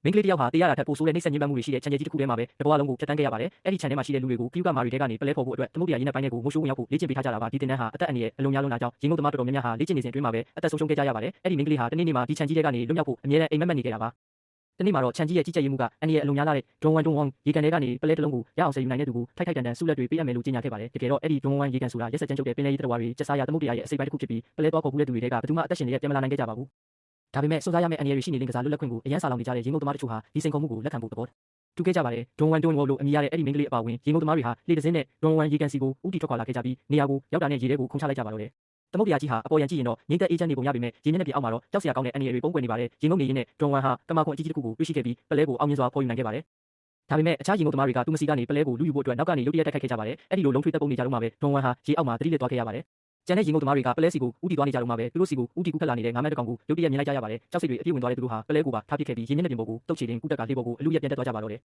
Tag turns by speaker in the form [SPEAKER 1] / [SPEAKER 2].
[SPEAKER 1] မင်းကလေးတယောက်ဟာတေးရတာထက်ပိုဆိုးတဲ့နှိမ့်ဆက်ညှဉ်းပန်းမှုတွေရှိတဲ့ခြံကျဲကြီးတစ်ခုထဲမှာပဲတဘွားလုံးကိုဖြတ်တန်းခဲ့ရပါတယ်။အဲ့ဒီခြံထဲမှာရှိတဲ့လူတွေကိုခရုကမာတွေထဲကနေပလဲဖော်ဖို့အတွက်သမုဒ္ဒရာရင်းနှက်ပိုင်းတွေကိုမိုးရှိုးဝင်ရောက်ဖို့လေ့ကျင့်ပေးထားကြတာပါ။ဒီတင်တန်းဟာအသက်အန္တရာယ်အလွန်များလွန်းတာကြောင့်ရေငုပ်သမားတော်တော်များများဟာလေ့ကျင့်နေစဉ်အတွင်းမှာပဲအသက်ဆုံးရှုံးခဲ့ကြရပါတယ်။အဲ့ဒီမင်းကလေးဟာတနေ့နေ့မှာဒီခြံကြီးထဲကနေလွတ်မြောက်ဖို့အမြဲတမ်းအိမ်မက်မက်နေခဲ့တာပါ။တနေ့မှာတော့ခြံကြီးရဲ့ကြီးကြပ်ရေးမှုကအန္တရာယ်အလွန်များလာတဲ့ဒွန်ဝမ်ရေကန်ထဲကနေပလဲတစ်လုံးကိုရအောင်ဆယ်ယူနိုင်တဲ့သူကိုထိုက်တန်ဆုလက်တွေပေးအပ်မယ်လို့ကြေညာခဲ့ပါတယ်။တကယ်တော့အဲ့ဒီဒွန်ဝမ်ရေကန်ဆိုတာရက်စက်ကြမ်းကြုတ်တဲ့ပင်လယ်ရေးတရဝါတွေကျက်စားရသမုဒ္ဒရာရဲ့အစိပ်ပိုင်းတစ်ခုဖြစ်ပြီးပလဲသွားခေါ်ဖူးတဲ့သူတွေထဲကဘယ်သူမှအသက်ရှင်နေတဲ့ပြန်မလာနိုင်ခဲ့ကြပါဘူး။ဒါပေမဲ့စွန့်စားရမယ့်အန္တရာယ်တွေရှိနေလင်းကစားလွတ်လပ်ခွင့်ကိုအရန်စာလောင်နေကြတဲ့ရေငုပ်သမားတို့ဟာဒီစိန်ခေါ်မှုကိုလက်ခံဖို့သဘောတူခဲ့ကြပါတယ်။ဒွန်ဝမ်လို့အမည်ရတဲ့အဲ့ဒီမင်းကလေးအပါအဝင်ရေငုပ်သမားတွေဟာလေတစင်းနဲ့ဒွန်ဝမ်ရေကန်စီကိုဦးတည်ထွက်ခွာလာခဲ့ကြပြီးနေရာကိုရောက်တာနဲ့ရေထဲကိုခုန်ချလိုက်ကြပါတော့တယ်။သမုဒ္ဒရာကြီးဟာအပေါ်ရန်ကြည့်ရင်တော့ငြိမ်သက်အေးချမ်းနေပုံရပေမဲ့ရေမျက်နှာပြင်အောက်မှာတော့ကြောက်စရာကောင်းတဲ့အန္တရာယ်တွေပုံကွယ်နေပါတယ်။ရေငုပ်နေရင်းနဲ့ဒွန်ဝမ်ဟာကမာခွန်အကြီးကြီးတစ်ခုကိုတွေ့ရှိခဲ့ပြီးပလဲကိုအောင်မြင်စွာဖော်ယူနိုင်ခဲ့ပါတယ်။ဒါပေမဲ့အခြားရေငုပ်သမားတွေကသူ့မစီကနေပလဲကိုလူယူဖို့အတွက်နောက်ကနေရုတ်တရက်တိုက်ခိုက်ခဲ့ကြပါတယ်။အဲ့ဒီလိုလုံးထွေးတက်ပုံနေကြတော့မှပဲဒွန်ဝမ်ဟာရေအောက်မှာတတိလက်သွားခဲ့ရပါတယ်။ကျန်တဲ့ရေငုပ်သမားတွေကပလဲစီကိုဦးတည်သွားနေကြတော့မှပဲသူတို့စီကိုဦးတည်ကူးခတ်လာနေတဲ့ငါးမက်တစ်ကောင်ကိုရုတ်တရက်မြင်လိုက်ကြရပါတယ်။ကြောက်စိတ်တွေအပြည့်ဝင်သွားတဲ့သူတို့ဟာပလဲကိုပါထားပစ်ခဲ့ပြီးရေမျက်နှာပြင်ပေါ်ကိုတုတ်ချေတင်ကူးတက်ကလေးပေါ်ကိုအလူရက်ပြန်တက်သွားကြပါတော့တယ်